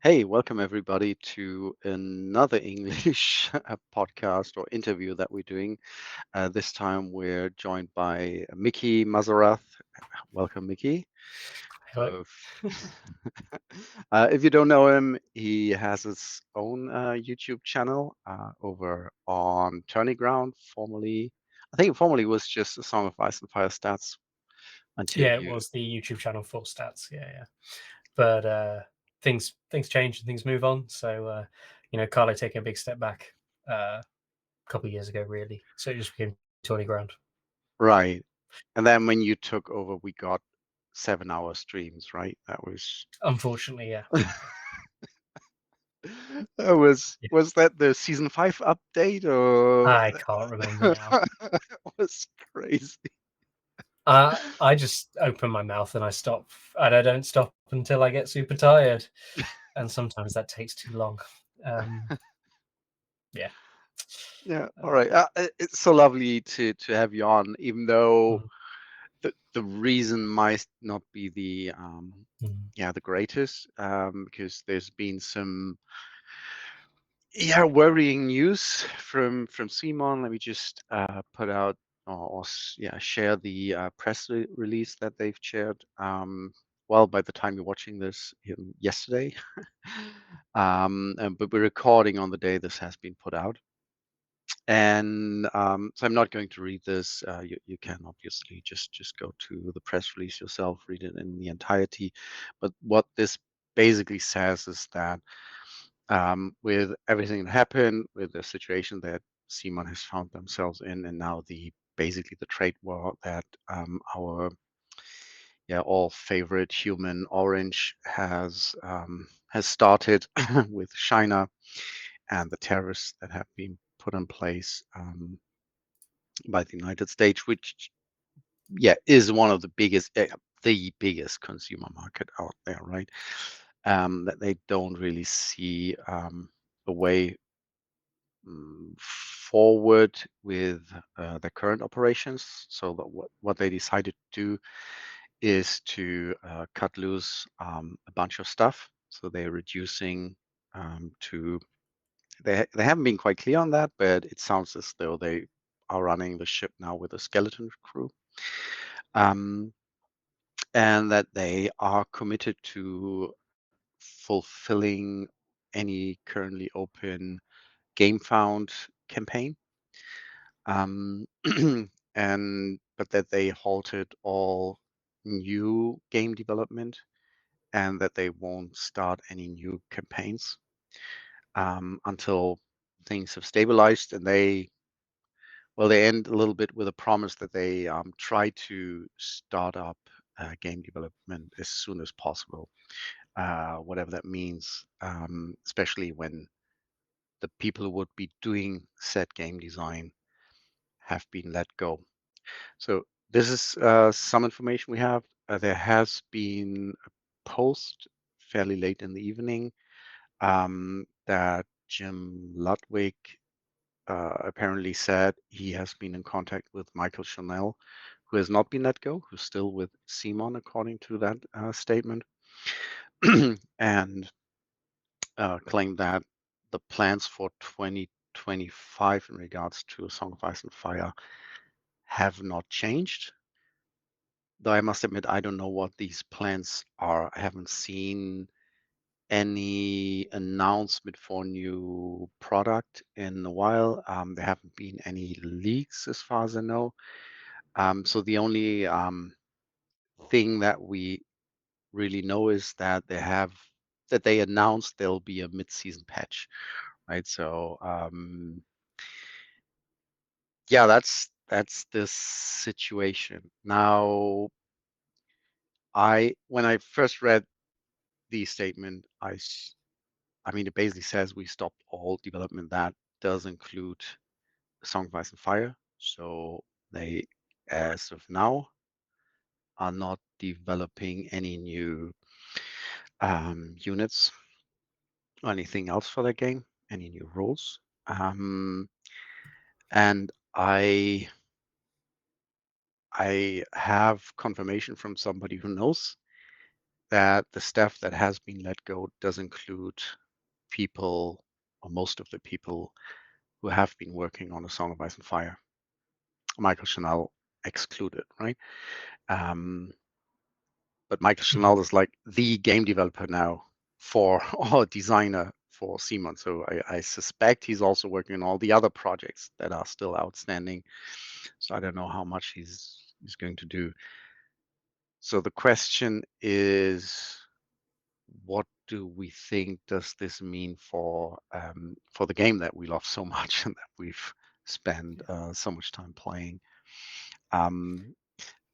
Hey, welcome everybody to another English podcast or interview that we're doing. This time we're joined by Mickey Mazarath. Welcome, Mickey. Hello. Uh, if you don't know him, he has his own YouTube channel over on Tourney Ground. I think it formerly was just a Song of Ice and Fire stats until Yeah, it you. was the YouTube channel for stats. Yeah. But things change and things move on. So Carlo taking a big step back a couple of years ago, really. So it just became Tourney Ground. Right. And then when you took over, we got 7-hour streams, right? That was. Unfortunately, yeah. That was Yeah. was that the season 5 update or I can't remember now. it was crazy. I just open my mouth and I stop, and I don't stop until I get super tired, and sometimes that takes too long. Um, yeah. Yeah, all Uh, right. It's so lovely to have you on, even though mm, the reason might not be the mm. yeah, the greatest, because there's been some worrying news from CMON. Let me just put out or share the press release that they've shared. Well, by the time you're watching this, yesterday. But we're recording on the day this has been put out. And so I'm not going to read this. You can obviously just go to the press release yourself, read it in the entirety. But what this basically says is that with everything that happened, with the situation that CMON has found themselves in, and now the basically the trade war that our all favorite human Orange has started with China and the tariffs that have been put in place by the United States, which is one of the biggest consumer market out there, right? That they don't really see a way forward with their current operations. So that what they decided to do is to cut loose a bunch of stuff. So they're reducing to they haven't been quite clear on that, but it sounds as though they are running the ship now with a skeleton crew, um, and that they are committed to fulfilling any currently open game found campaign, um, and but that they halted all new game development and that they won't start any new campaigns until things have stabilized. And they end a little bit with a promise that they try to start up game development as soon as possible, whatever that means, especially when the people who would be doing said game design have been let go. So this is some information we have. There has been a post fairly late in the evening that Jim Ludwig apparently said he has been in contact with Michael Chanel, who has not been let go, who's still with CMON, according to that statement, and claimed that the plans for 2025 in regards to A Song of Ice and Fire have not changed. Though I must admit, I don't know what these plans are. I haven't seen any announcement for new product in a while. There haven't been any leaks as far as I know. So the only thing that we really know is that they announced there'll be a mid-season patch, right? So yeah, that's the situation. Now, I when I first read the statement, I mean, it basically says we stopped all development. That does include Song of Ice and Fire. So they, as of now, are not developing any new units or anything else for their game, any new rules. And I have confirmation from somebody who knows that the staff that has been let go does include people, or most of the people who have been working on A Song of Ice and Fire, Michael Chanel excluded, right? Um, but Michael Mhm. Chanel is like the game developer now for or designer for CMON. So I suspect he's also working on all the other projects that are still outstanding. So I don't know how much he's going to do. So the question is, what do we think does this mean for the game that we love so much and that we've spent so much time playing? Um,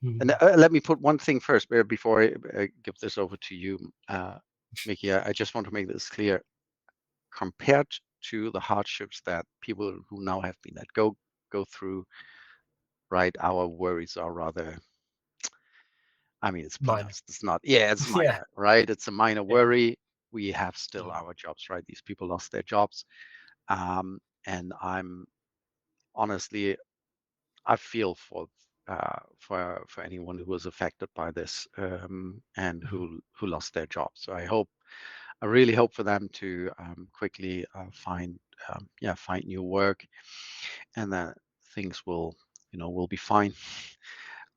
and Mhm. let me put one thing first before I give this over to you, Mickey. I just want to make this clear. Compared to the hardships that people who now have been let go through, right? Our worries are rather, I mean, it's Minor. peanuts. It's not, yeah, it's Yeah. minor, right? It's a minor Yeah. worry. We have still Mm. our jobs, right? These people lost their jobs. And I'm honestly, I feel for anyone who was affected by this, and Mhm. who lost their job. So I really hope for them to quickly find new work, and that things will be fine.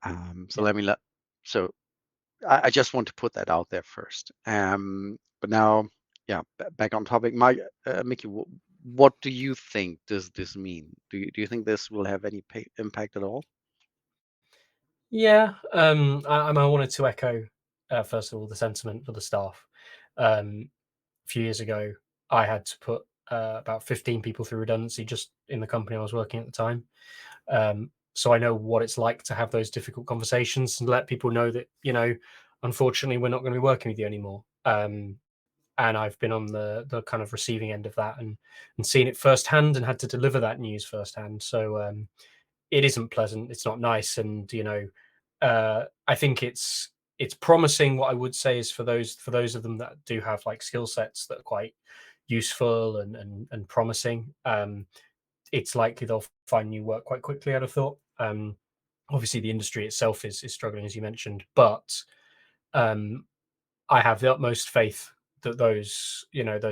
So Yeah. let me let so I just want to put that out there first. But now, yeah, back on topic. Mickey, what do you think does this mean? Do you think this will have any impact at all? Yeah. I wanted to echo, first of all, the sentiment for the staff. A few years ago, I had to put about 15 people through redundancy just in the company I was working at the time. So I know what it's like to have those difficult conversations and let people know that, unfortunately, we're not going to be working with you anymore. And I've been on the kind of receiving end of that, and seen it firsthand and had to deliver that news firsthand. So it isn't pleasant. It's not nice, and I think it's promising. What I would say is for those of them that do have like skill sets that are quite useful and promising, it's likely they'll find new work quite quickly. I'd have thought. Obviously, the industry itself is struggling, as you mentioned, but um, I have the utmost faith that those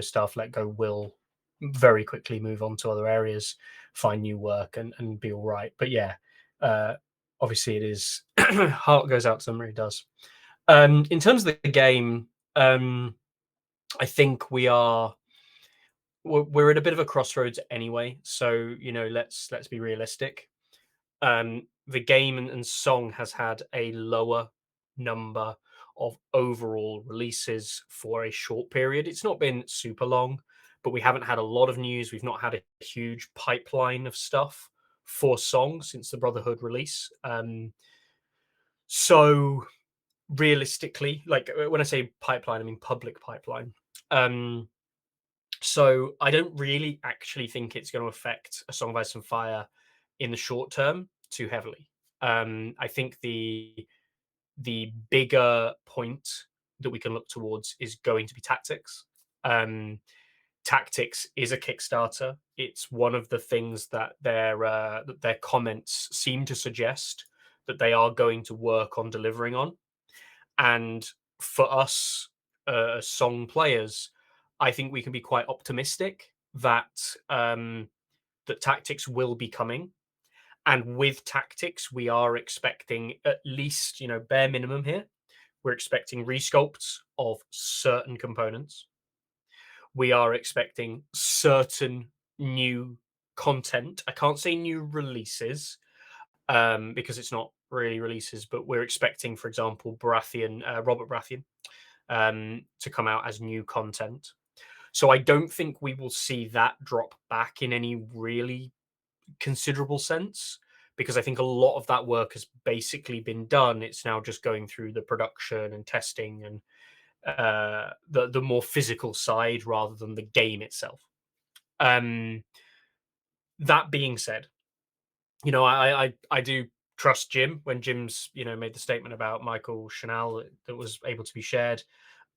staff let go will very quickly move on to other areas, find new work, and be all right. But yeah, uh, obviously it is heart goes out to them, really does. In terms of the game, I think we're at a bit of a crossroads anyway. So let's be realistic. The game and Song has had a lower number of overall releases for a short period. It's not been super long, but we haven't had a lot of news. We've not had a huge pipeline of stuff for Song since the Brotherhood release. So realistically, like when I say pipeline, I mean public pipeline. Um, so I don't really actually think it's going to affect A Song of Ice and Fire in the short term too heavily. I think the bigger point that we can look towards is going to be tactics. Um, Tactics is a Kickstarter. It's one of the things that their comments seem to suggest that they are going to work on delivering on. And for us, as Song players, I think we can be quite optimistic that tactics will be coming. And with tactics, we are expecting at least, bare minimum here. We're expecting resculpts of certain components. We are expecting certain new content. I can't say new releases because it's not really releases, but we're expecting, for example, Robert Baratheon, to come out as new content. So I don't think we will see that drop back in any really considerable sense, because I think a lot of that work has basically been done. It's now just going through the production and testing and the more physical side rather than the game itself. Um, that being said, I do trust Jim when Jim's made the statement about Michael Chanel that was able to be shared.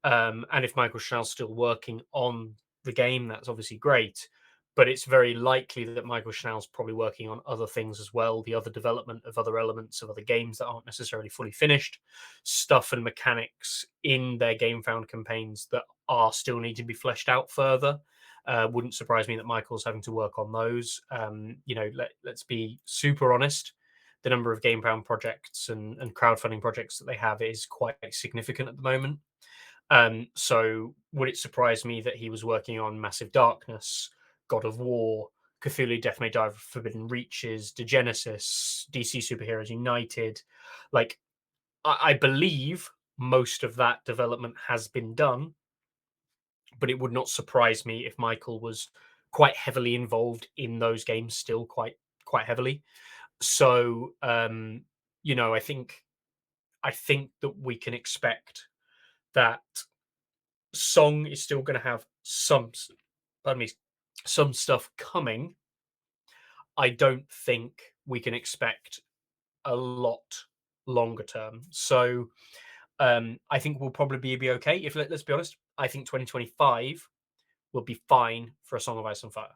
And if Michael Chanel's still working on the game, that's obviously great. but it's very likely that Michael Schnell's probably working on other things as well, the other development of other elements of other games that aren't necessarily fully finished, stuff and mechanics in their game found campaigns that are still need to be fleshed out further. Wouldn't surprise me that Michael's having to work on those. Let's be super honest. The number of game found projects and crowdfunding projects that they have is quite significant at the moment. So would it surprise me that he was working on Massive Darkness, God of War, Cthulhu Death May Die, Forbidden Reaches, Degenesis, DC Superheroes United? Like, I believe most of that development has been done, but it would not surprise me if Michael was quite heavily involved in those games still, quite heavily. So I think that we can expect that Song is still going to have pardon me, some stuff coming. I don't think we can expect a lot longer term. So I think we'll probably be okay. If let's be honest, I think 2025 will be fine for a Song of Ice and Fire.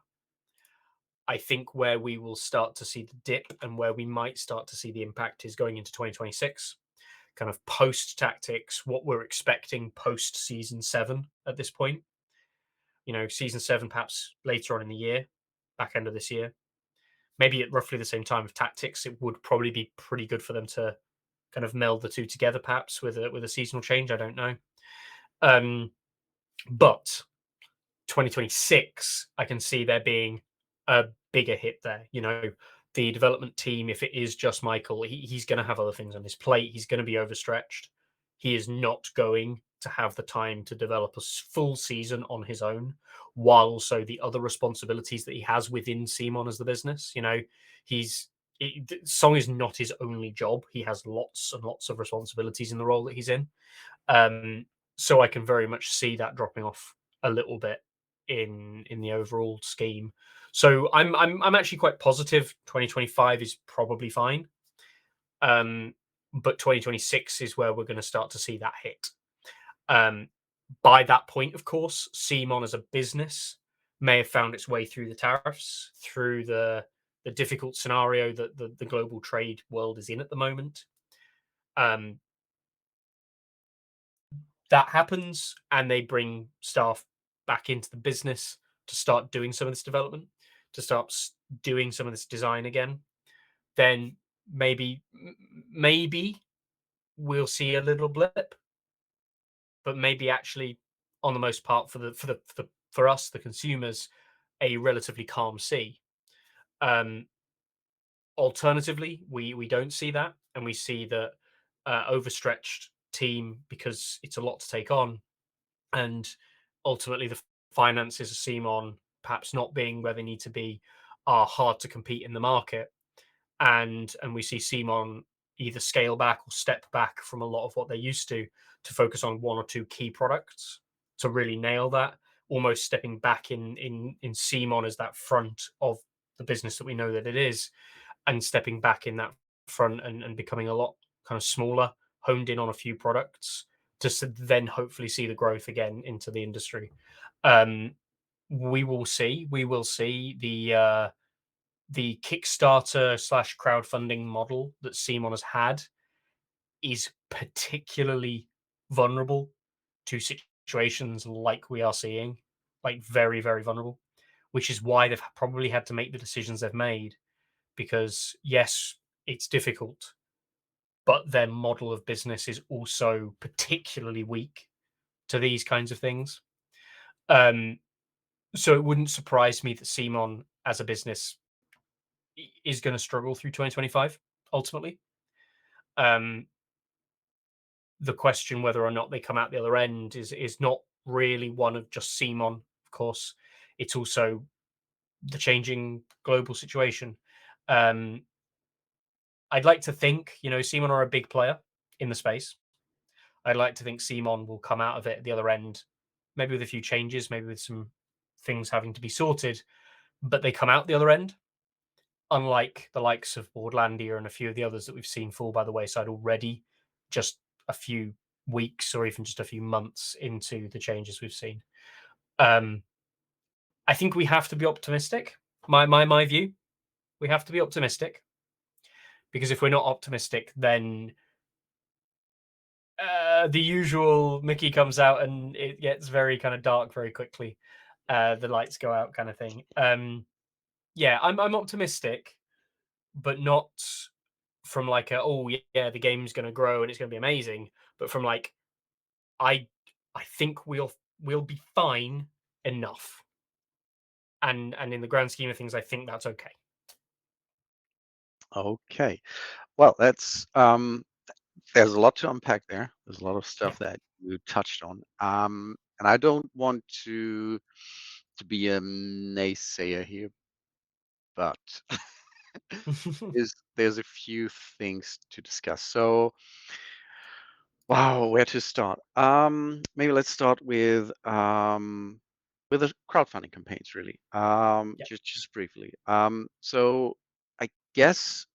I think where we will start to see the dip and where we might start to see the impact is going into 2026, kind of post tactics, what we're expecting post season 7 at this point. Season 7 perhaps later on in the year, back end of this year, maybe at roughly the same time of tactics. It would probably be pretty good for them to kind of meld the two together, perhaps with a seasonal change. I don't know, but 2026, I can see there being a bigger hit there. The development team, if it is just Michael, he's going to have other things on his plate. He's going to be overstretched. He is not going to have the time to develop a full season on his own, while also the other responsibilities that he has within CMON as the business. He's Song is not his only job. He has lots and lots of responsibilities in the role that he's in. So I can very much see that dropping off a little bit in the overall scheme. So I'm actually quite positive 2025 is probably fine. But 2026 is where we're going to start to see that hit. By that point, of course, CMON as a business may have found its way through the tariffs, through the difficult scenario that the global trade world is in at the moment. That happens, and they bring staff back into the business to start doing some of this development, to start doing some of this design again. Then maybe we'll see a little blip, but maybe actually, on the most part, for us, the consumers, a relatively calm sea. Um, Alternatively, we don't see that, and we see that overstretched team because it's a lot to take on, and ultimately the finances of CMON perhaps not being where they need to be are hard to compete in the market, and we see CMON either scale back or step back from a lot of what they used to focus on one or two key products to really nail that, almost stepping back in CMON as that front of the business that we know that it is, and stepping back in that front and becoming a lot kind of smaller, honed in on a few products, just to then hopefully see the growth again into the industry. Um, we will see. We will see the Kickstarter slash crowdfunding model that CMON has had is particularly vulnerable to situations like we are seeing, like very, very vulnerable, which is why they've probably had to make the decisions they've made. Because yes, it's difficult, but their model of business is also particularly weak to these kinds of things. Um, so it wouldn't surprise me that CMON as a business is going to struggle through 2025 ultimately. Um, the question whether or not they come out the other end is not really one of just CMON, of course. It's also the changing global situation. Um, I'd like to think, CMON are a big player in the space. I'd like to think CMON will come out of it at the other end, maybe with a few changes, maybe with some things having to be sorted, but they come out the other end, unlike the likes of Boardlandia and a few of the others that we've seen fall by the wayside already, just a few weeks or even just a few months into the changes we've seen. Um, I think we have to be optimistic. My view, we have to be optimistic, because if we're not optimistic, then the usual Mickey comes out and it gets very kind of dark very quickly. The lights go out, kind of thing. Yeah, I'm optimistic, but not from like a, oh yeah, the game's going to grow and it's going to be amazing, but from like, I I think we'll be fine enough, and in the grand scheme of things, I think that's okay. Okay. Well, that's there's a lot to unpack there. There's a lot of Yeah. stuff that you touched on. And I don't want to be a naysayer here, but there's a few things to discuss. So, wow, where to start? Maybe let's start with the crowdfunding campaigns, really. Yeah. Just briefly. So I guess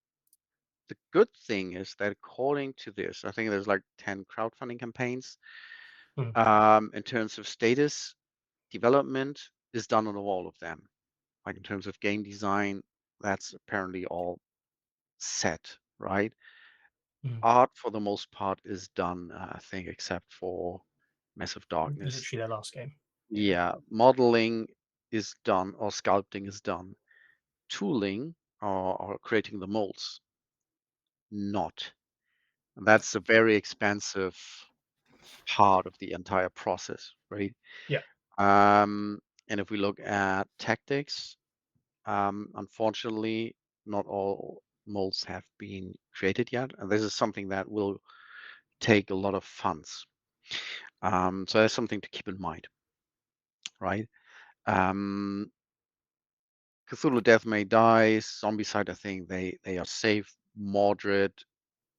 the good thing is that according to this, I think there's like 10 crowdfunding campaigns. Mhm. In terms of status, development is done on all of them. Like in terms of game design, that's apparently all set, right? Mhm. Art, for the most part, is done, I think, except for Massive Darkness. Literally their last game. Yeah. Yeah, modeling is done, or sculpting is done. Tooling, or creating the molds, not. And that's a very expensive part of the entire process, right? Yeah. Um, and if we look at tactics, unfortunately, not all molds have been created yet, and this is something that will take a lot of funds. So that's something to keep in mind, right? Um, Cthulhu Death May Die, Zombicide, I think they are safe, moderate,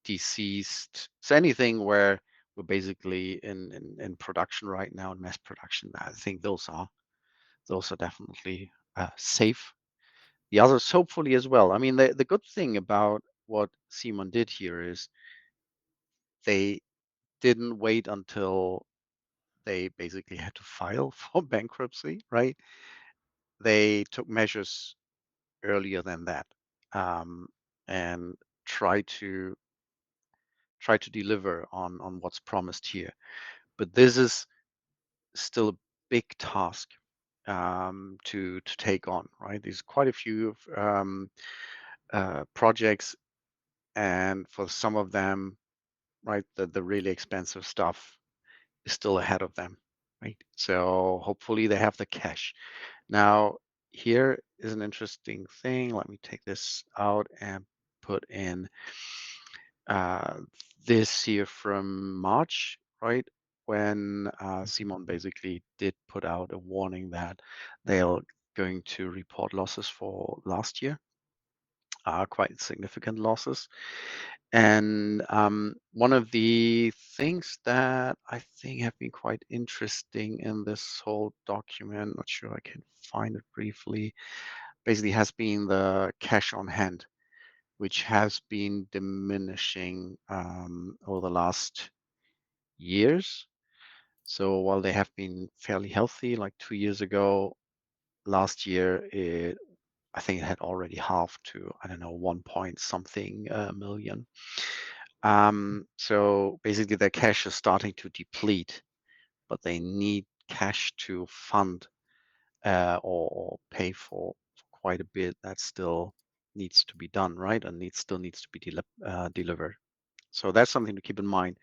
deceased. So anything where we're basically in production right now, in mass production, I think those are definitely safe. The others hopefully as well. I mean, the good thing about what CMON did here is they didn't wait until they basically had to file for bankruptcy, right? They took measures earlier than that, um, and try to deliver on what's promised here. But this is still a big task to take on, right? There's quite a few projects, and for some of them, right, the really expensive stuff is still ahead of them, right? So hopefully they have the cash. Now, here is an interesting thing. Let me take this out and put in uh, this here from March, right? When CMON basically did put out a warning that they're going to report losses for last year, quite significant losses. And one of the things that I think have been quite interesting in this whole document, not sure I can find it briefly, basically has been the cash on hand, which has been diminishing over the last years. So while they have been fairly healthy, like 2 years ago, last year, I think it had already halved to, I don't know, 1 point something million. So basically, their cash is starting to deplete, but they need cash to fund or pay for quite a bit that still needs to be done, right? And still needs to be delivered. So that's something to keep in mind.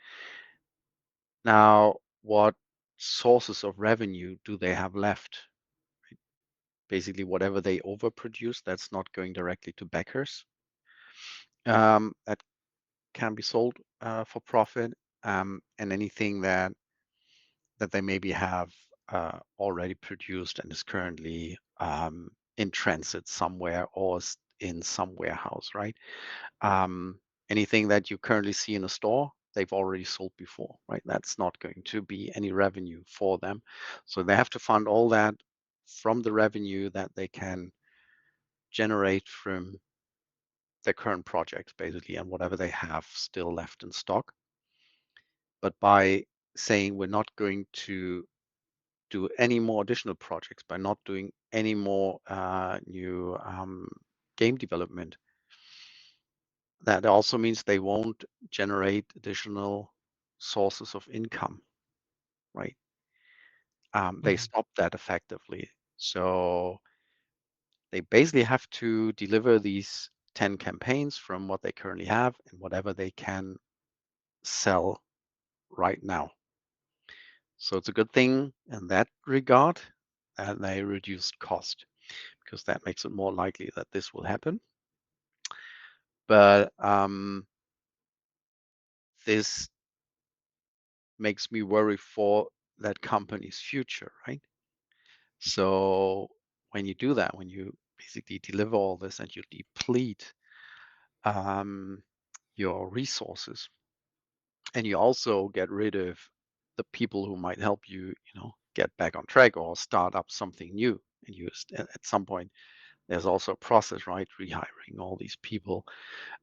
Now, what sources of revenue do they have left? Basically, whatever they overproduce, that's not going directly to backers. That can be sold for profit, and anything that they maybe have already produced and is currently in transit somewhere or in some warehouse, right? Um, Anything that you currently see in a store, they've already sold before, right? That's not going to be any revenue for them. So they have to fund all that from the revenue that they can generate from their current projects, basically, and whatever they have still left in stock. But by saying we're not going to do any more additional projects, by not doing any more new game development. That also means they won't generate additional sources of income, right? They Mhm. stop that effectively. So they basically have to deliver these 10 campaigns from what they currently have and whatever they can sell right now. So it's a good thing in that regard that they reduced cost because that makes it more likely that this will happen. But this makes me worry for that company's future, right? So when you do that, when you basically deliver all this and you deplete um, your resources, and you also get rid of the people who might help you, get back on track or start up something new. And at some point, there's also a process, right? Rehiring all these people.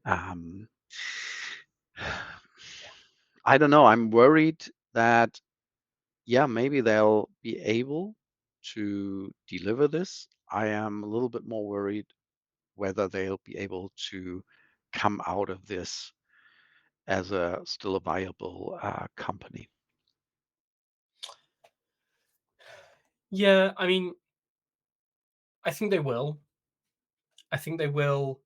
Um, I don't know. I'm worried that, yeah, maybe they'll be able to deliver this. I am a little bit more worried whether they'll be able to come out of this as a still a viable company. Yeah, I mean, I think they will. I think they will.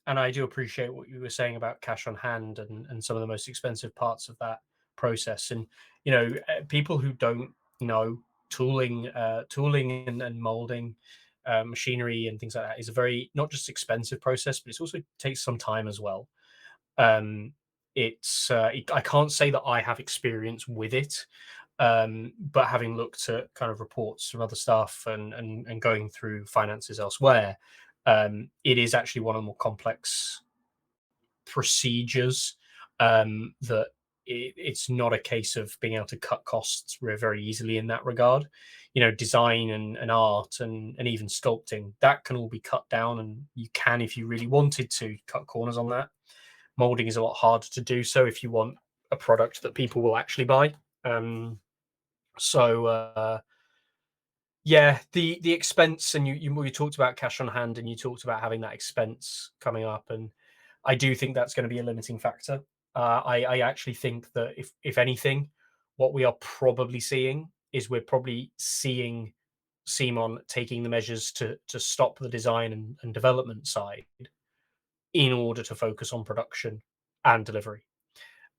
And I do appreciate what you were saying about cash on hand and some of the most expensive parts of that process. And people who don't know tooling and molding, machinery and things like that is a very not just expensive process, but it's also takes some time as well. Um, I can't say that I have experience with it, but having looked at kind of reports from other stuff and going through finances elsewhere, it is actually one of the more complex procedures, that it's not a case of being able to cut costs very easily in that regard. Design and art and even sculpting, that can all be cut down, and you can, if you really wanted to, cut corners on that. Molding is a lot harder to do so if you want a product that people will actually buy. Um, so yeah, the expense, and you talked about cash on hand, and you talked about having that expense coming up, and I do think that's going to be a limiting factor. I actually think that if anything, what we are probably seeing is we're probably seeing CMON taking the measures to stop the design and development side in order to focus on production and delivery.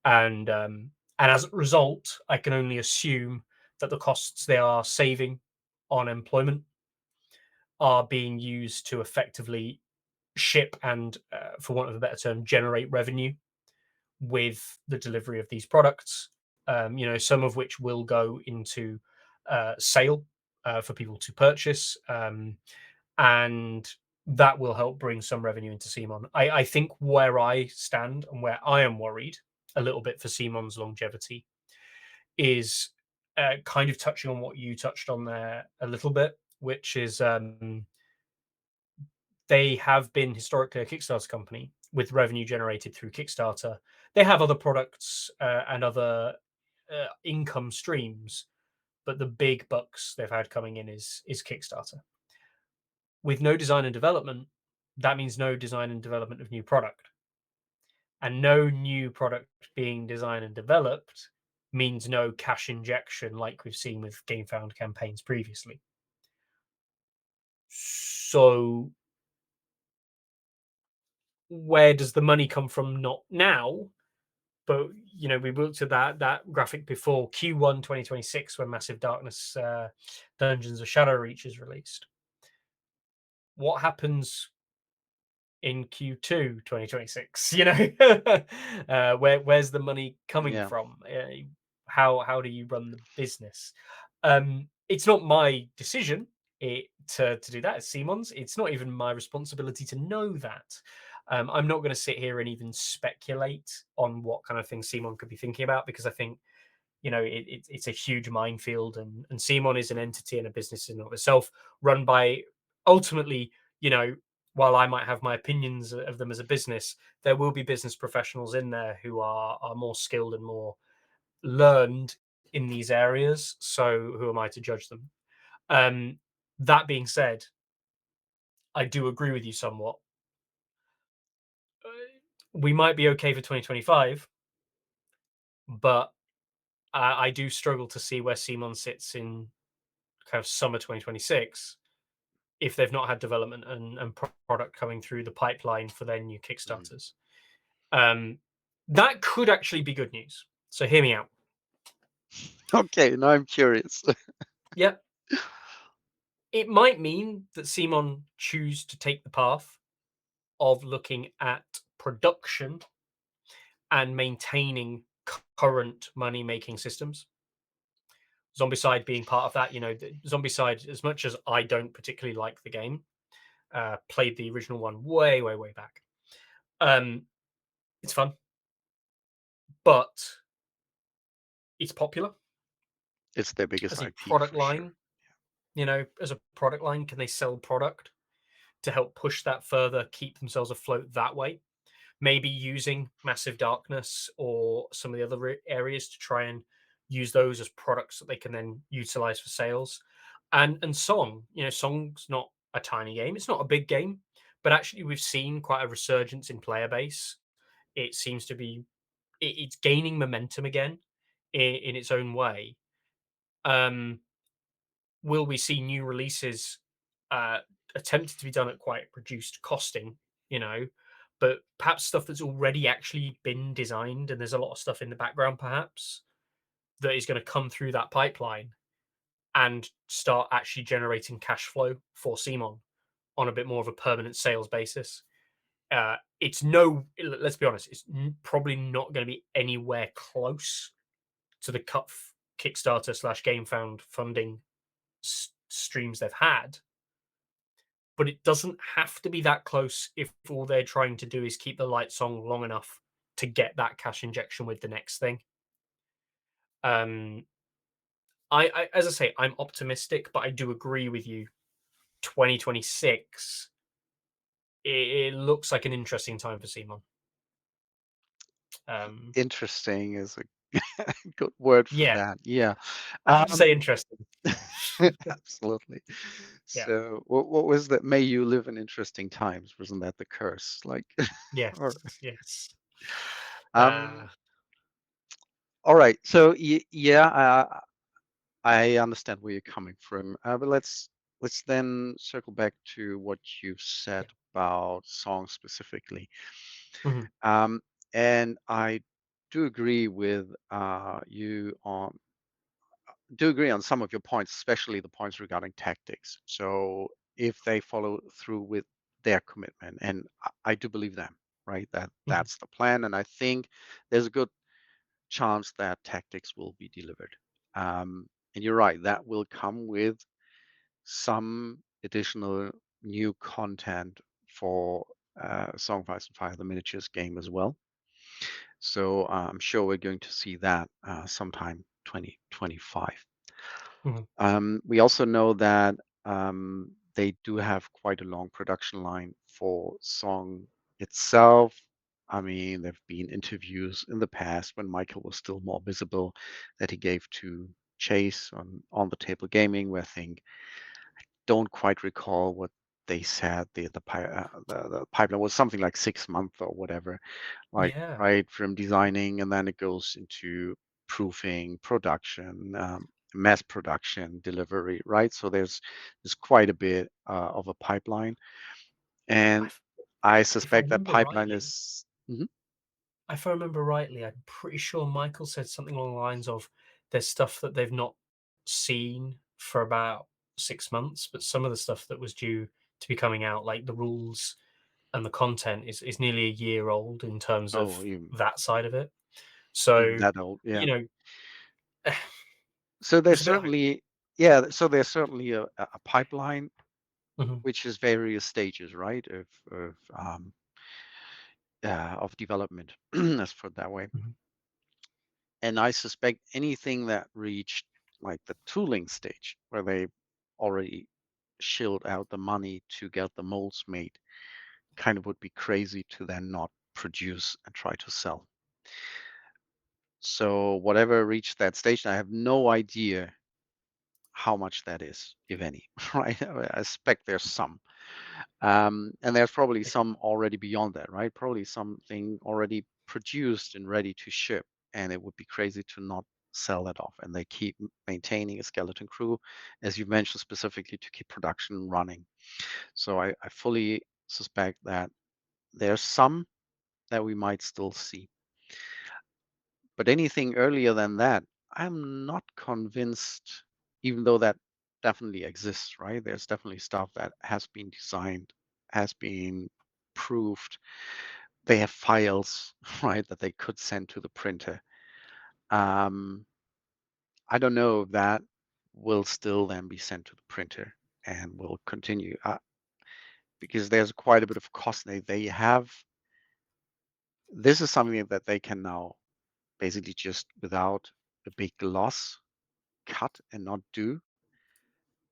And as a result, I can only assume that the costs they are saving on employment are being used to effectively ship and, for want of a better term, generate revenue with the delivery of these products. Some of which will go into sale for people to purchase, and that will help bring some revenue into CMON. I think where I stand and where I am worried a little bit for CMON's longevity is kind of touching on what you touched on there a little bit, which is they have been historically a Kickstarter company with revenue generated through Kickstarter. They have other products and other income streams, but the big bucks they've had coming in is Kickstarter. With no design and development, that means no design and development of new product. And no new product being designed and developed means no cash injection like we've seen with GameFound campaigns previously. So where does the money come from? Not now, but we looked at that graphic before Q1 2026 when Massive Darkness Dungeons of Shadow Reach is released. What happens in Q2 2026? Where's the money coming Yeah. from? How do you run the business? It's not my decision to do that. It's CMON's. It's not even my responsibility to know that. I'm not going to sit here and even speculate on what kind of things CMON could be thinking about, because I think it's a huge minefield, and CMON is an entity and a business in and of itself, run by, ultimately, while I might have my opinions of them as a business, there will be business professionals in there who are more skilled and more learned in these areas. So who am I to judge them? Um, That being said, I do agree with you somewhat. Uh, We might be okay for 2025, but I do struggle to see where CMON sits in kind of summer 2026 if they've not had development and product coming through the pipeline for their new Mm. Kickstarters. Um, that could actually be good news. So hear me out. Okay, now I'm curious. Yep, it might mean that CMON choose to take the path of looking at production and maintaining current money making systems. Zombicide being part of that, Zombicide, as much as I don't particularly like the game, played the original one way, way, way back. Um, it's fun, but it's popular It's their biggest as a IP product for sure. line. As a product line, can they sell product to help push that further, keep themselves afloat that way? Maybe using Massive Darkness or some of the other areas to try and use those as products that they can then utilize for sales. And Song's not a tiny game. It's not a big game, but actually we've seen quite a resurgence in player base. It seems to be it's gaining momentum again in its own way. Um, will we see new releases uh, attempted to be done at quite reduced costing, you know, but perhaps stuff that's already actually been designed and there's a lot of stuff in the background perhaps that is going to come through that pipeline and start actually generating cash flow for CMON on a bit more of a permanent sales basis. It's no, let's be honest, it's probably not going to be anywhere close to the cut Kickstarter slash GameFound funding streams they've had, but it doesn't have to be that close if all they're trying to do is keep the lights on long enough to get that cash injection with the next thing. Um, as I say, I'm optimistic, but I do agree with you. 2026, it looks like an interesting time for Simon. Um, Interesting is a good word for yeah, that. Yeah. I have to Um, say interesting. absolutely. Yeah. So, what was that? May you live in interesting times. Wasn't that the curse? Like, Yes. or, Yes. um, Uh, all right. So, yeah, I understand where you're coming from. But let's then circle back to what you've said yeah. about songs specifically. Mhm, Um, and I do agree with you on do agree on some of your points, especially the points regarding tactics. So if they follow through with their commitment, and I do believe them, right? That mhm, that's the plan, and I think there's a good chance that tactics will be delivered. And you're right, that will come with some additional new content for Song of Ice and Fire, the miniatures game as well. So I'm sure we're going to see that sometime 2025. mhm, We also know that they do have quite a long production line for Song itself. I mean, there have been interviews in the past when Michael was still more visible that he gave to Chase on the table gaming, where I think don't quite recall what they said. The pipeline was something like 6 months or whatever, like yeah. right from designing, and then it goes into proofing, production, mass production, delivery, right? So there's quite a bit of a pipeline, I and f- I if I suspect that remember pipeline rightly, is. Mhm. if I remember rightly, I'm pretty sure Michael said something along the lines of there's stuff that they've not seen for about 6 months, but some of the stuff that was due to be coming out, like the rules and the content, is nearly a year old in terms Oh, of even that side of it. even So, that old, yeah. you know, So there's it's a bit. certainly, yeah. So there's certainly a pipeline Mhm, which is various stages, right, of development. Let's put it that way. mhm. And I suspect anything that reached like the tooling stage, where they already shilled out the money to get the molds made, kind of would be crazy to then not produce and try to sell. So whatever reached that stage, I have no idea how much that is, if any, right? I expect there's some. And there's probably some already beyond that, right? Probably something already produced and ready to ship. And it would be crazy to not sell that off. And they keep maintaining a skeleton crew, as you mentioned, specifically to keep production running. So I fully suspect that there's some that we might still see. But anything earlier than that, I'm not convinced, even though that definitely exists, right? There's definitely stuff that has been designed, has been proved. They have files, right, that they could send to the printer. Um, I don't know if that will still then be sent to the printer and will continue because there's quite a bit of cost they have. This is something that they can now basically just without a big loss cut and not do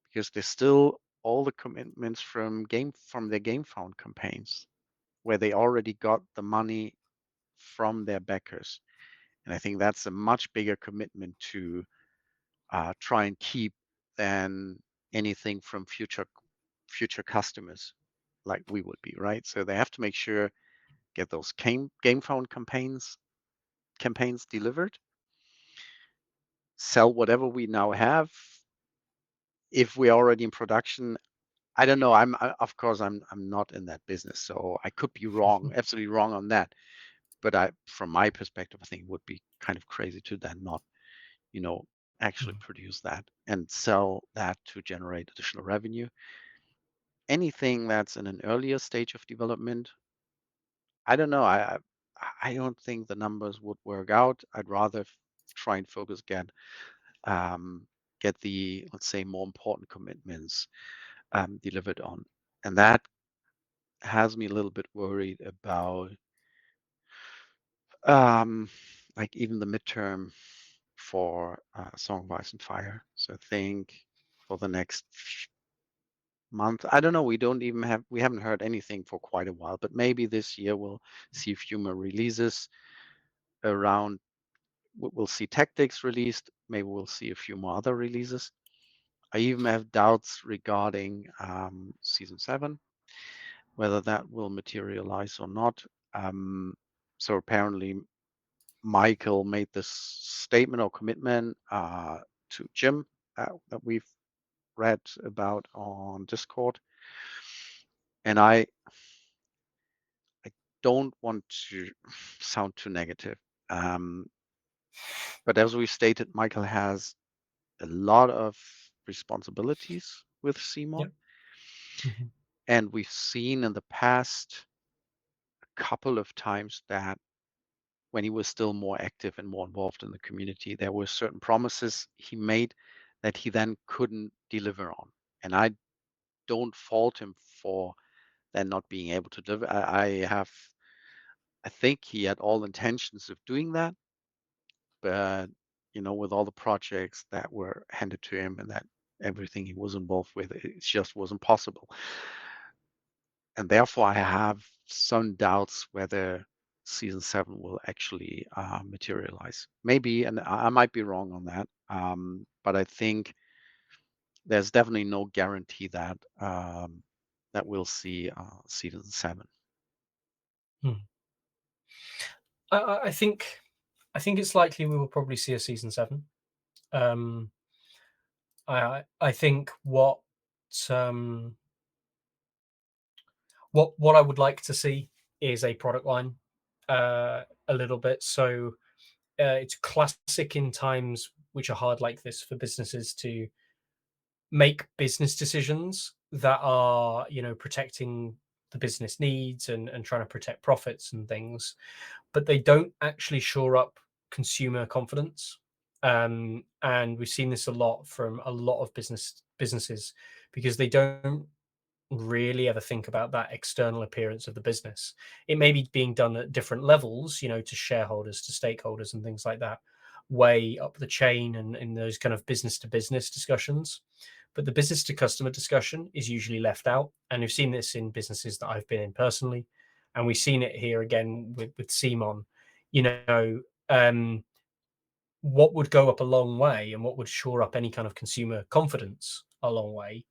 because there's still all the commitments from their game found campaigns where they already got the money from their backers. And I think that's a much bigger commitment to try and keep than anything from future customers like we would be, right? So they have to make sure get those game found campaigns delivered, sell whatever we now have. If we're already in production, I don't know. Of course I'm not in that business, so I could be wrong, absolutely wrong on that. But from my perspective, I think it would be kind of crazy to then not, you know, actually Mm. produce that and sell that to generate additional revenue. Anything that's in an earlier stage of development, I don't know. I don't think the numbers would work out. I'd rather try and focus um, get the, let's say, more important commitments delivered on, and that has me a little bit worried about um, like even the midterm for Song of Ice and Fire. So I think for the next month, I don't know. We haven't heard anything for quite a while, but maybe this year we'll see a few more releases around. We'll see Tactics released. Maybe we'll see a few more other releases. I even have doubts regarding season 7, whether that will materialize or not. Um, so apparently Michael made this statement or commitment to Jim that we've read about on Discord, and I don't want to sound too negative, um, but as we stated, Michael has a lot of responsibilities with CMON, Yep. Mhm. and we've seen in the past a couple of times that when he was still more active and more involved in the community, there were certain promises he made that he then couldn't deliver on. And I don't fault him for then not being able to deliver. I think he had all intentions of doing that, but with all the projects that were handed to him and that everything he was involved with, it just wasn't possible. And therefore, I have some doubts whether season 7 will actually materialize. Maybe, and I might be wrong on that, but I think there's definitely no guarantee that we'll see season 7. Mm. I think it's likely we will probably see a season 7. Um, I think um, what I would like to see is a product line, a little bit. So it's classic in times which are hard like this for businesses to make business decisions that are, protecting the business needs and trying to protect profits and things, but they don't actually shore up consumer confidence. And we've seen this a lot from a lot of businesses because they don't really ever think about that external appearance of the business. It may be being done at different levels, to shareholders, to stakeholders, and things like that, way up the chain and in those kind of business to business discussions. But the business to customer discussion is usually left out. And we've seen this in businesses that I've been in personally. And we've seen it here again with CMON. You know, um, what would go up a long way and what would shore up any kind of consumer confidence a long way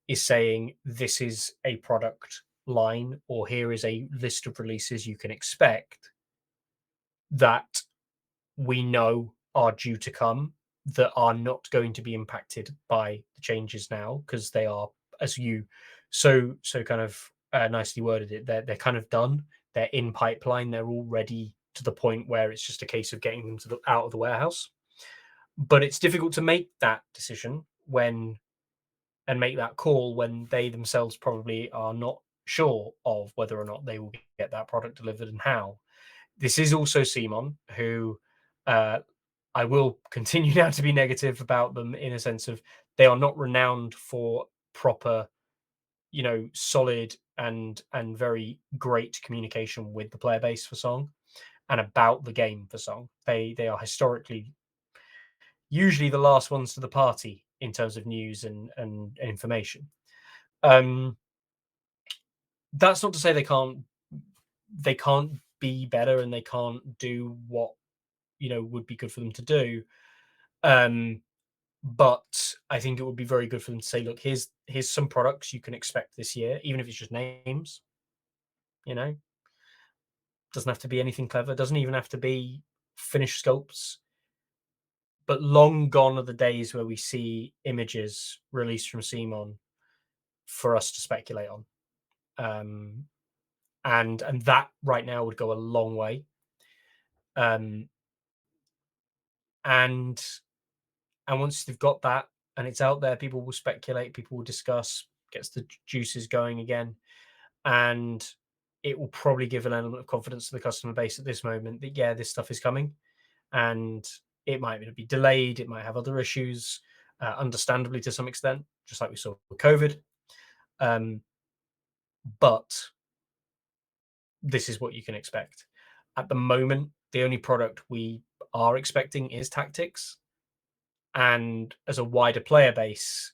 is saying this is a product line, or here is a list of releases you can expect that we know are due to come, that are not going to be impacted by the changes now, because they are, as you so kind of nicely worded it, they're kind of done, they're in pipeline, they're all ready to the point where it's just a case of getting them out of the warehouse. But it's difficult to make that decision when and make that call when they themselves probably are not sure of whether or not they will get that product delivered and how. This is also CMON, who uh, I will continue now to be negative about them, in a sense of they are not renowned for proper, solid and very great communication with the player base for Song and about the game for Song. They are historically usually the last ones to the party in terms of news and information. Um, that's not to say they can't be better and they can't do what would be good for them to do. Um, but I think it would be very good for them to say, look, here's some products you can expect this year, even if it's just names. You know, doesn't have to be anything clever. Doesn't even have to be finished sculpts. But long gone are the days where we see images released from CMON for us to speculate on. Um, and that right now would go a long way. Um, and and once they've got that and it's out there, people will speculate, people will discuss, gets the juices going again, and it will probably give an element of confidence to the customer base at this moment that yeah, this stuff is coming, and it might be delayed, it might have other issues, understandably to some extent, just like we saw with COVID. Um, but this is what you can expect. At the moment, the only product we are expecting is Tactics, and as a wider player base,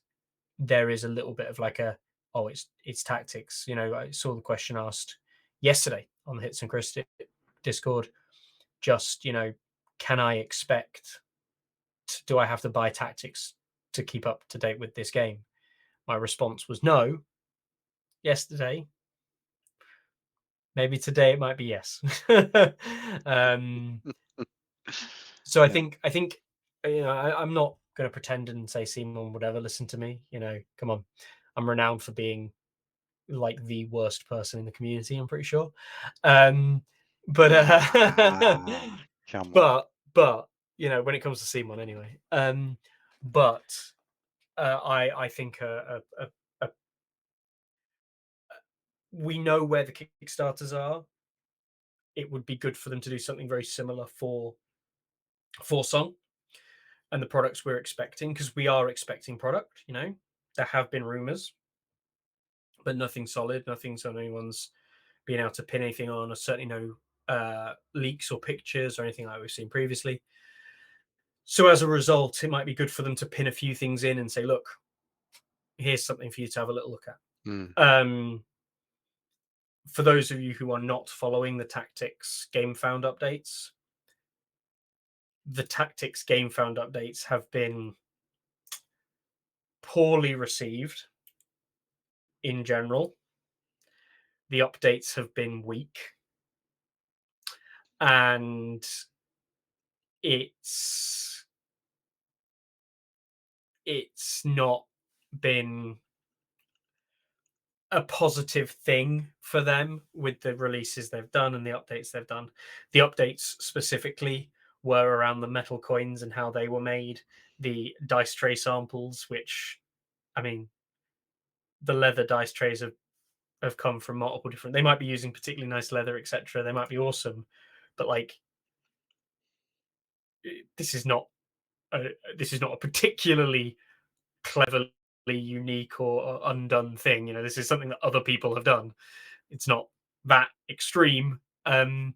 there is a little bit of like a, oh, it's Tactics. I saw the question asked yesterday on the Hits and Chris Discord. Just can I expect? Do I have to buy Tactics to keep up to date with this game? My response was no. Yesterday, maybe today it might be yes. um, so I Yeah. think I think I'm not going to pretend and say Simon would ever listen to me. Come on, I'm renowned for being like the worst person in the community, I'm pretty sure. Um, but Ah, come on. but when it comes to Simon anyway. But I think we know where the Kickstarters are. It would be good for them to do something very similar for Song and the products we're expecting, because we are expecting product. There have been rumors, but nothing solid, nothing so anyone's being able to pin anything on, or certainly no leaks or pictures or anything like we've seen previously. So as a result, it might be good for them to pin a few things in and say, look, here's something for you to have a little look at. Mm. For those of you who are not following the Tactics Game Found updates, the Tactics Game Found updates have been poorly received in general. The updates have been weak, and it's it's not been a positive thing for them with the releases they've done and the updates they've done. The updates specifically were around the metal coins and how they were made, the dice tray samples, which, I mean, the leather dice trays have come from multiple different. They might be using particularly nice leather, etc. They might be awesome, but like this is not a, this is not a particularly cleverly unique or undone thing. This is something that other people have done. It's not that extreme. And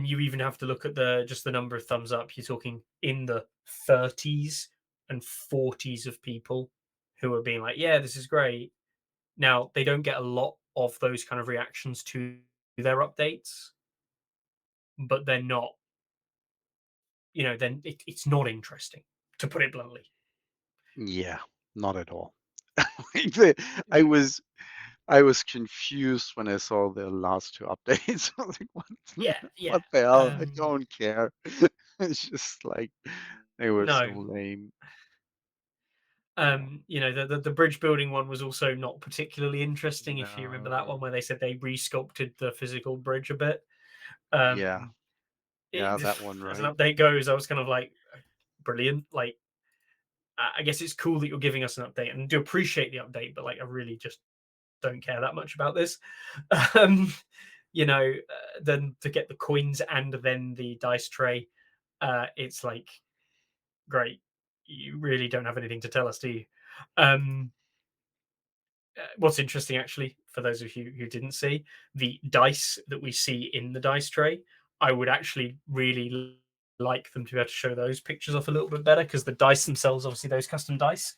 you even have to look at the number of thumbs up. You're talking in the 30s and 40s of people who are being like, yeah, this is great. Now, they don't get a lot of those kind of reactions to their updates, but they're not then it's not interesting, to put it bluntly. Yeah, not at all. Like I Mm. was I was confused when I saw the last two updates. I was like, what? Yeah, yeah. What the hell? I Um, don't care. It's just like they were so no, lame. Yeah. the bridge building one was also not particularly interesting. If you remember that No. one, where they said they resculpted the physical bridge a bit. Yeah. Um, Yeah, it, that one, as an right? update goes, I was kind of like, brilliant. Like, I guess it's cool that you're giving us an update and do appreciate the update, but like, I really just don't care that much about this. Um, then to get the coins and then the dice tray, it's like, great. You really don't have anything to tell us, do you? Um, what's interesting, actually, for those of you who didn't see, the dice that we see in the dice tray, I would actually really like them to be able to show those pictures off a little bit better, because the dice themselves, obviously, those custom dice,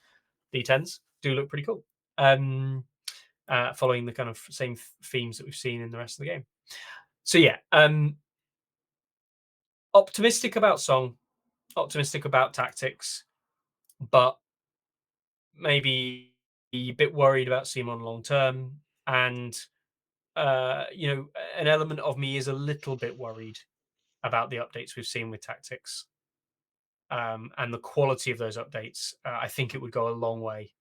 D10s, do look pretty cool. Following the kind of same themes that we've seen in the rest of the game. So yeah, optimistic about Song, optimistic about tactics, but maybe a bit worried about CMON long term. And an element of me is a little bit worried about the updates we've seen with tactics, and the quality of those updates. I think it would go a long way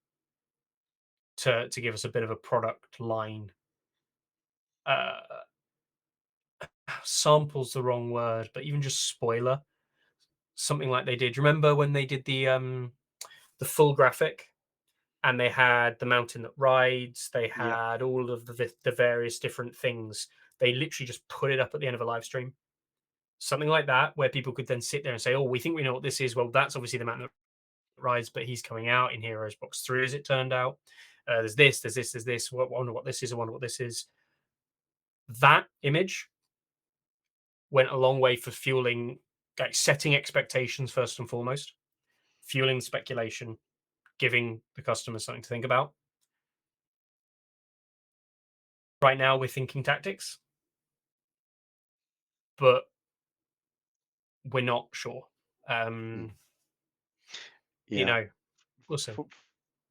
to give us a bit of a product line. Uh, Sample's the wrong word, but even just spoiler, something like they did. Remember when they did the full graphic, and they had the mountain that rides, they Yeah. had all of the various different things. They literally just put it up at the end of a live stream, something like that, where people could then sit there and say, "Oh, we think we know what this is." Well, that's obviously the mountain that rides, but he's coming out in Heroes Box 3, as it turned out. There's this, there's this, there's this. I wonder what this is. I wonder what this is. That image went a long way for fueling, like, setting expectations first and foremost, fueling speculation, giving the customers something to think about. Right now, we're thinking tactics, but we're not sure. Mm. Um, you Yeah. know, we'll see. For,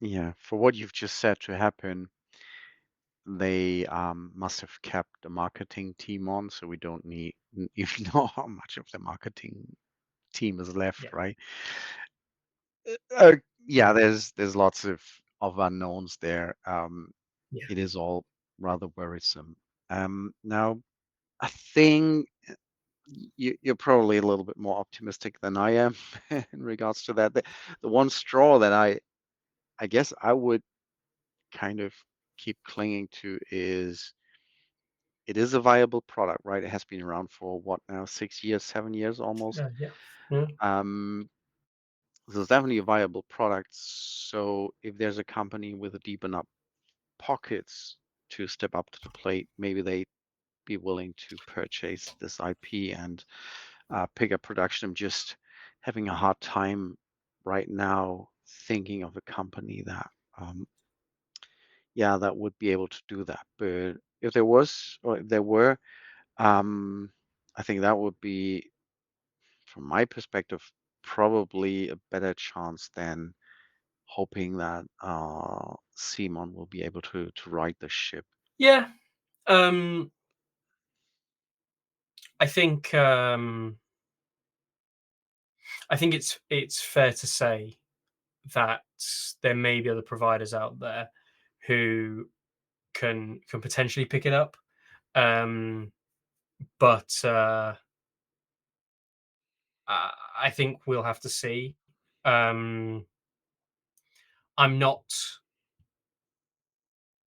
yeah, for what you've just said to happen, they must have kept the marketing team on, so we don't need even know how much of the marketing team is left, Yeah, right? Uh, yeah, there's lots of unknowns there. yeah, It is all rather worrisome. Now, I think you're probably a little bit more optimistic than I am in regards to that. The one straw that I guess I would kind of keep clinging to is it is a viable product, right? It has been around for what now, 6 years, 7 years almost. yeah, yeah, Um, so it's definitely a viable product. So if there's a company with a deep enough pockets to step up to the plate, maybe they be willing to purchase this IP and pick up production. I'm just having a hard time right now thinking of a company that, yeah, that would be able to do that. But if there was, or if there were, um, I think that would be, from my perspective, probably a better chance than hoping that CMON will be able to right the ship. yeah. Um, I think um, I think it's fair to say that there may be other providers out there who can potentially pick it up. Um, but I think we'll have to see. Um, I'm not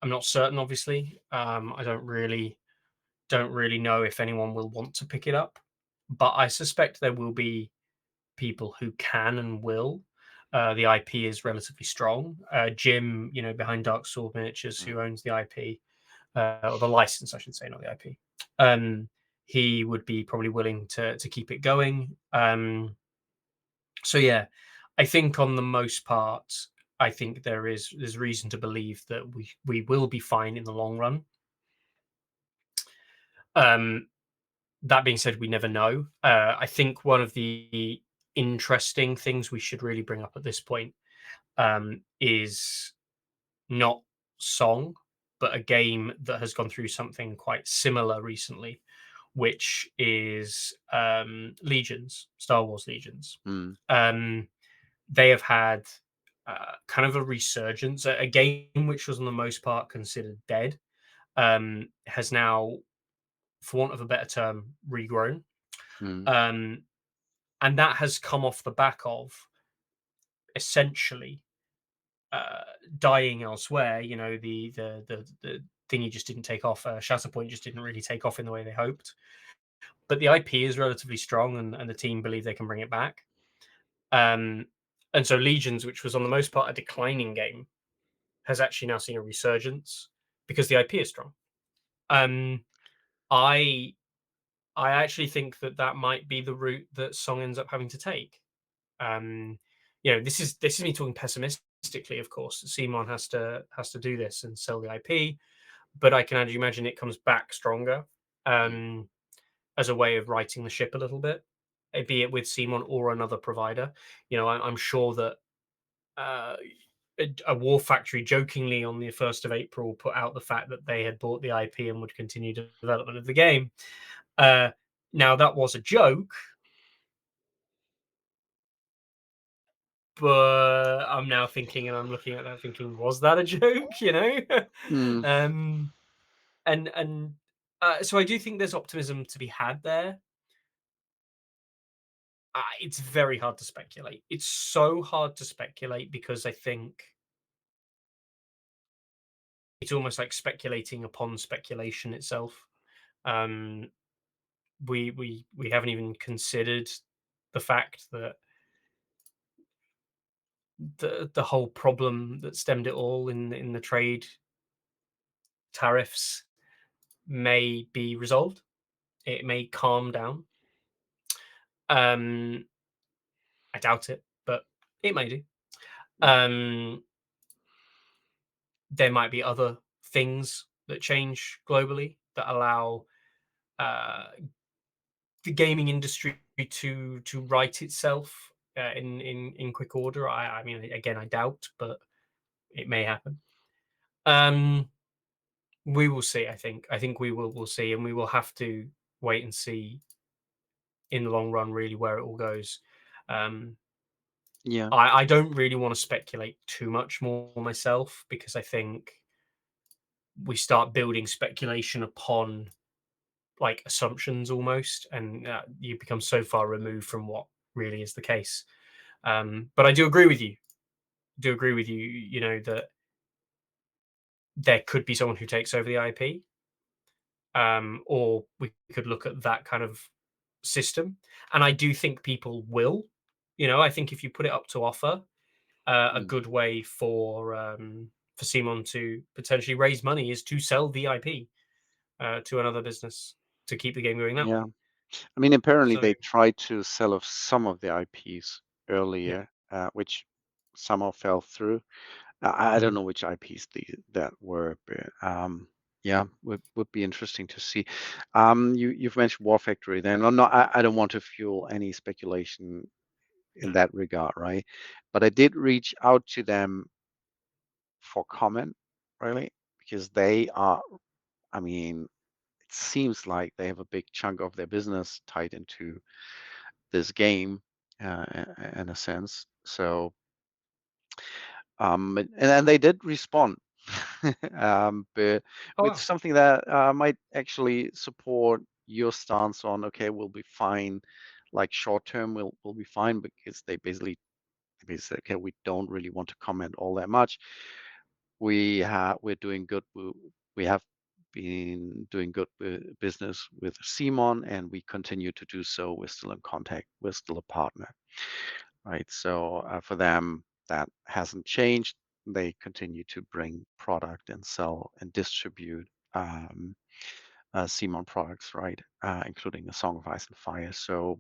I'm not certain. Obviously, I don't really know if anyone will want to pick it up, but I suspect there will be people who can and will. The IP is relatively strong. Jim, behind Dark Sword Miniatures, Mm. who owns the IP, or the license, I should say, not the IP. Um, he would be probably willing to keep it going. So yeah, I think on the most part, I think there's reason to believe that we will be fine in the long run. Um, that being said, we never know. I think one of the interesting things we should really bring up at this point is not Song, but a game that has gone through something quite similar recently, which is Legions, Star Wars Legions. Mm, Um, they have had kind of a resurgence. A game which was, on the most part, considered dead has now, for want of a better term, regrown. mm, Um, and that has come off the back of essentially uh, dying elsewhere. You know, the thingy just didn't take off. Shatterpoint just didn't really take off in the way they hoped. But the IP is relatively strong, and the team believe they can bring it back. Um, and so Legions, which was on the most part a declining game, has actually now seen a resurgence because the IP is strong. Um, I I actually think that that might be the route that Song ends up having to take. Um, this is me talking pessimistically, of course. CMON has to do this and sell the IP, but I can actually imagine it comes back stronger mm. um, as a way of righting the ship a little bit, be it with CMON or another provider. I'm sure that uh, a War Factory jokingly on the 1st of April put out the fact that they had bought the IP and would continue development of the game. Uh, Now that was a joke, but I'm now thinking, and I'm looking at that thinking, was that a joke? Mm, um, and so I do think there's optimism to be had there. It's very hard to speculate. It's so hard to speculate because I think it's almost like speculating upon speculation itself. Um, we haven't even considered the fact that the whole problem that stemmed it all in the trade tariffs may be resolved. It may calm down. Um, I doubt it, but it may do. mm, Um, there might be other things that change globally that allow uh, the gaming industry to right itself in quick order. I mean, again, I doubt, but it may happen. Um, we will see. I think we'll see, and we will have to wait and see in the long run, really, where it all goes. Um, yeah, I don't really want to speculate too much more myself because I think we start building speculation upon like assumptions almost, and you become so far removed from what really is the case. But I do agree with you. Do agree with you. You know that there could be someone who takes over the IP, or we could look at that kind of system. And I do think people will. I think if you put it up to offer, a mm, good way for Simon to potentially raise money is to sell the IP to another business to keep the game going that yeah. way. I mean, apparently So they tried to sell off some of the IPs yeah, earlier, which somehow fell through. I don't mm, know which IPs that were, but yeah, would be interesting to see. You've mentioned War Factory. Then I'm not. I don't want to fuel any speculation in no, that regard, right? But I did reach out to them for comment, really, because they are. I mean, it seems like they have a big chunk of their business tied into this game, in a sense. So, and they did respond, but oh with wow, something that might actually support your stance on, okay, we'll be fine, like short term, we'll be fine because they said, okay, we don't really want to comment all that much. We're doing good. We have been doing good business with CMON, and we continue to do so. We're still in contact. We're still a partner, right? So for them, that hasn't changed. They continue to bring product and sell and distribute CMON products, right? Including the Song of Ice and Fire. So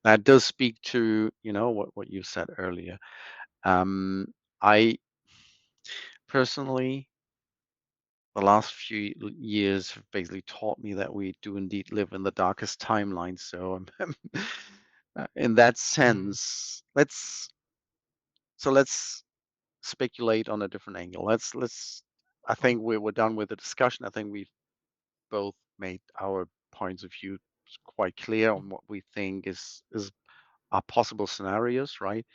that does speak to, what you said earlier. I personally, the last few years have basically taught me that we do indeed live in the darkest timeline. So In that Mm. sense, let's speculate on a different angle. Let's. I think we're done with the discussion. I think we've both made our points of view quite clear on what we think is are possible scenarios, right?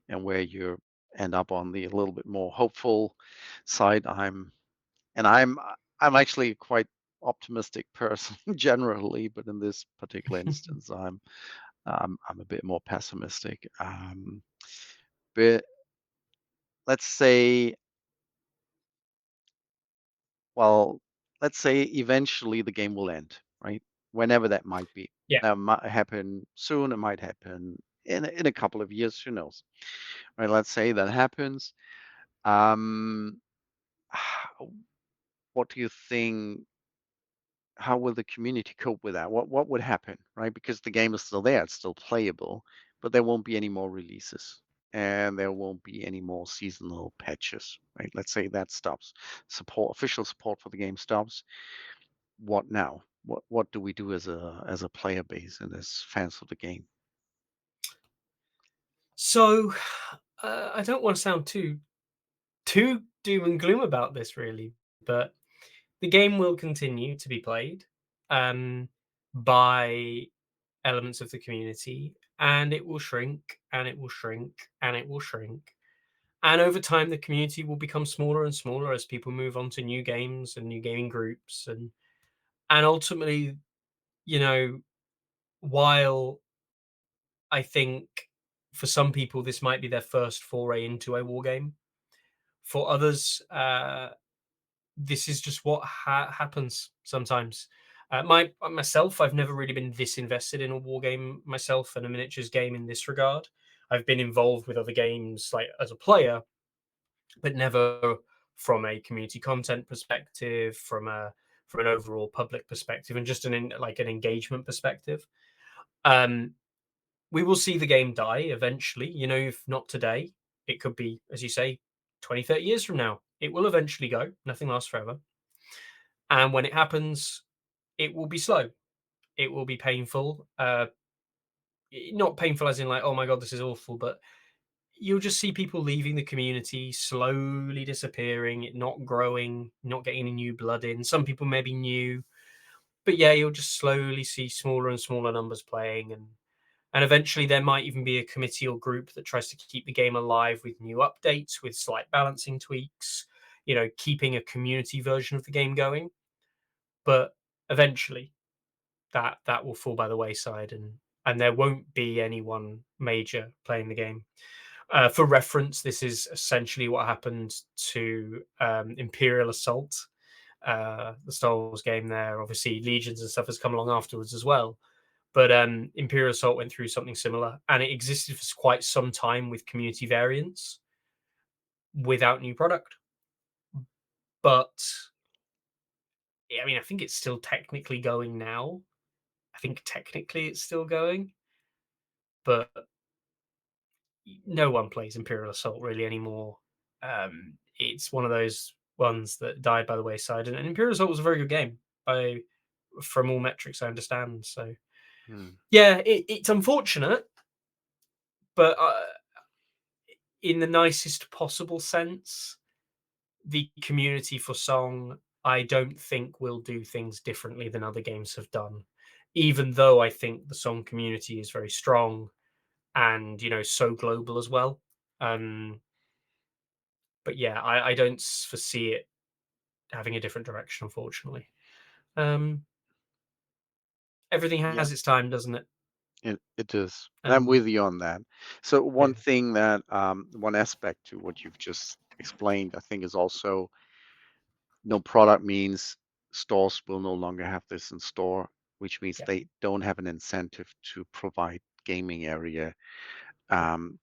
And where you end up on the a little bit more hopeful side. And I'm actually quite optimistic person generally, but in this particular instance, I'm a bit more pessimistic. But let's say, well, let's say eventually the game will end, right? Whenever that might be. Yeah. That might happen soon. It might happen in a couple of years. Who knows? Right? Let's say that happens. Um, what do you think? How will the community cope with that? What would happen, right? Because the game is still there, it's still playable, but there won't be any more releases and there won't be any more seasonal patches, right? Let's say that stops. Official support for the game stops. What now? What do we do as a player base and as fans of the game? So I don't want to sound too doom and gloom about this, really, but the game will continue to be played um, by elements of the community, and it will shrink, and it will shrink, and it will shrink. And over time, the community will become smaller and smaller as people move on to new games and new gaming groups, and ultimately, you know, while I think for some people this might be their first foray into a war game, for others, this is just what happens sometimes. Myself, I've never really been this invested in a war game myself and a miniatures game in this regard. I've been involved with other games like as a player, but never from a community content perspective, from an overall public perspective, and just like an engagement perspective. Um, we will see the game die eventually. If not today, it could be, as you say, 20, 30 years from now. It will eventually go. Nothing lasts forever. And when it happens, it will be slow. It will be painful. Not painful as in like, oh my God, this is awful, but you'll just see people leaving the community, slowly disappearing, it not growing, not getting any new blood in. Some people may be new, but yeah, you'll just slowly see smaller and smaller numbers playing, and eventually there might even be a committee or group that tries to keep the game alive with new updates, with slight balancing tweaks, keeping a community version of the game going. But eventually that will fall by the wayside, and there won't be anyone major playing the game. For reference, this is essentially what happened to Imperial Assault, the Star Wars game. There, obviously, Legions and stuff has come along afterwards as well. But Imperial Assault went through something similar, and it existed for quite some time with community variants without new product. But I mean, I think it's still technically going now. I think technically it's still going, but no one plays Imperial Assault really anymore. It's one of those ones that died by the wayside, and Imperial Assault was a very good game by from all metrics I understand. So Hmm. yeah, it's unfortunate, but in the nicest possible sense, the community for Song, I don't think will do things differently than other games have done. Even though I think the Song community is very strong and so global as well. Um, but yeah, I don't foresee it having a different direction, unfortunately. Um, Everything Yeah, has its time, doesn't it? it is. And I'm And with you on that. So one yeah, thing that one aspect to what you've just explained, I think, is also no product means stores will no longer have this in store, which means yeah, they don't have an incentive to provide gaming area. yeah, Um,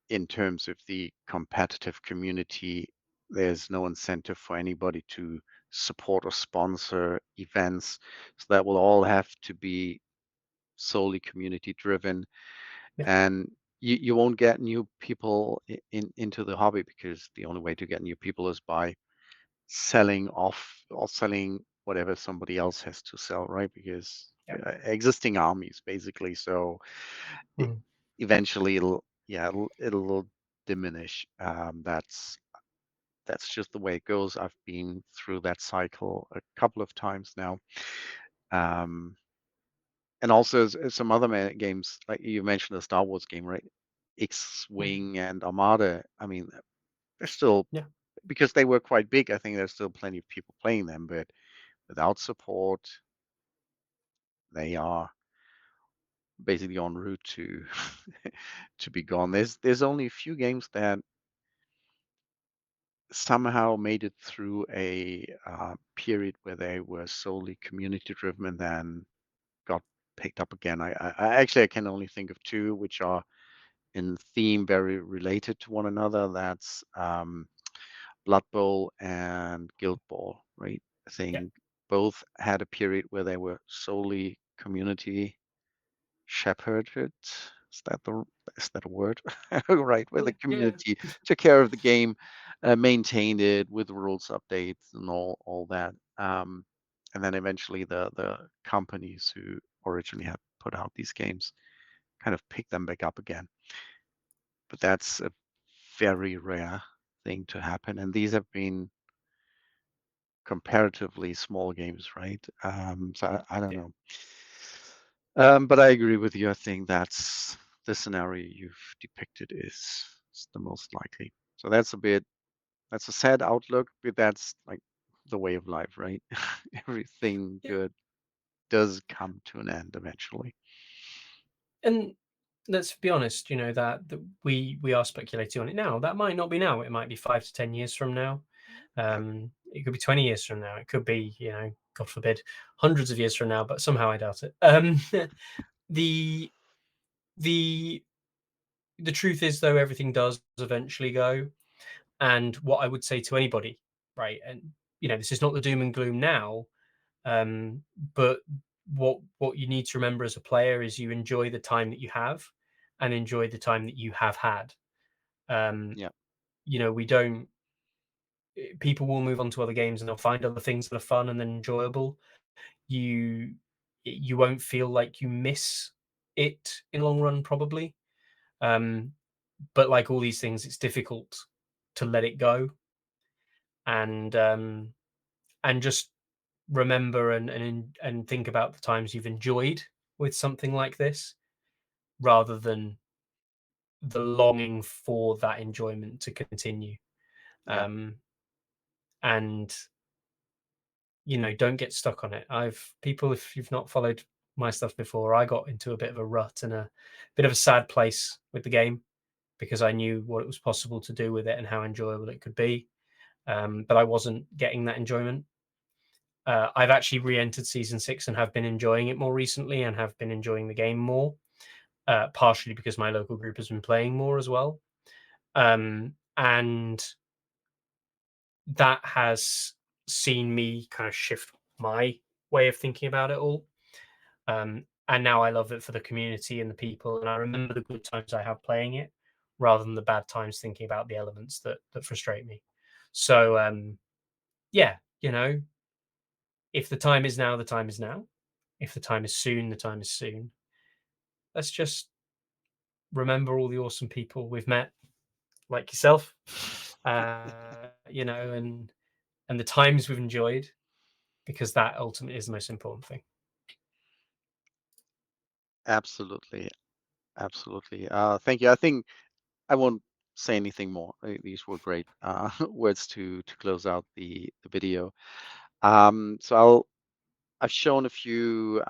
in terms of the competitive community, there's no incentive for anybody to support or sponsor events. So that will all have to be solely community driven. yeah, And you won't get new people into the hobby because the only way to get new people is by selling off or selling whatever somebody else has to sell, right? Because Yeah. existing armies, basically. So it, Mhm. eventually, it'll diminish. That's just the way it goes. I've been through that cycle a couple of times now. Um, and also some other games, like you mentioned the Star Wars game, right? Mhm. X-Wing and Armada. I mean, they're still, Yeah. because they were quite big, I think there's still plenty of people playing them, but without support, they are basically en route to to be gone. There's only a few games that somehow made it through a period where they were solely community driven and then got picked up again. I can only think of two which are in theme very related to one another. That's Blood Bowl and Guild Ball, right? I Yeah. think both had a period where they were solely community shepherded. Is that the is that a word? Right, where Yeah. the Yeah. community took care of the game, maintained it with rules updates and all that. And then eventually the companies who originally had put out these games kind of picked them back up again. But that's a very rare thing to happen. And these have been comparatively small games, right? So I don't Yeah. know. But I agree with you. I think that's the scenario you've depicted is the most likely. So that's a sad outlook, but that's like the way of life, right? Everything Yeah. good does come to an end eventually. And let's be honest, that we are speculating on it now. That might not be now. It might be 5 to 10 years from now. Yeah, It could be 20 years from now. It could be, God forbid, hundreds of years from now. But somehow I doubt it. The the the truth is, though, everything does eventually go. And what I would say to anybody, right, and this is not the doom and gloom now, um, but what you need to remember as a player is you enjoy the time that you have, and enjoy the time that you have had. Um, yeah, we don't. People will move on to other games and they'll find other things that are fun and then enjoyable. You you won't feel like you miss it in the long run, probably. Um, but like all these things, it's difficult to let it go and just remember and think about the times you've enjoyed with something like this, rather than the longing for that enjoyment to continue. yeah. um and don't get stuck on it. I've people If you've not followed my stuff before, I got into a bit of a rut and a bit of a sad place with the game because I knew what it was possible to do with it and how enjoyable it could be, but I wasn't getting that enjoyment. I've actually re-entered season 6 and have been enjoying it more recently and have been enjoying the game more, partially because my local group has been playing more as well. And that has seen me kind of shift my way of thinking about it all. And now I love it for the community and the people, and I remember the good times I have playing it, rather than the bad times thinking about the elements that frustrate me. So yeah, if the time is now, the time is now. If the time is soon, the time is soon. Let's just remember all the awesome people we've met, like yourself, and the times we've enjoyed, because that ultimately is the most important thing. Absolutely, absolutely. Thank you. I think I won't say anything more. These were great words to close out the video. So I've shown a few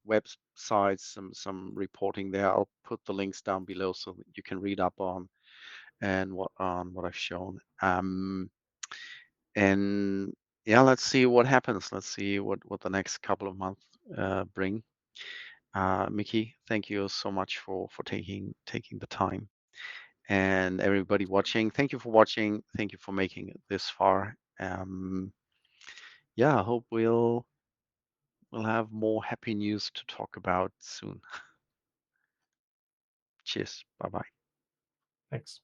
websites, some reporting there. I'll put the links down below so that you can read up on what I've shown. And yeah, let's see what happens. Let's see what the next couple of months bring. Mickey, thank you so much for taking the time. And everybody watching, thank you for watching. Thank you for making it this far. Yeah, I hope we'll have more happy news to talk about soon. Cheers. Bye bye. Thanks.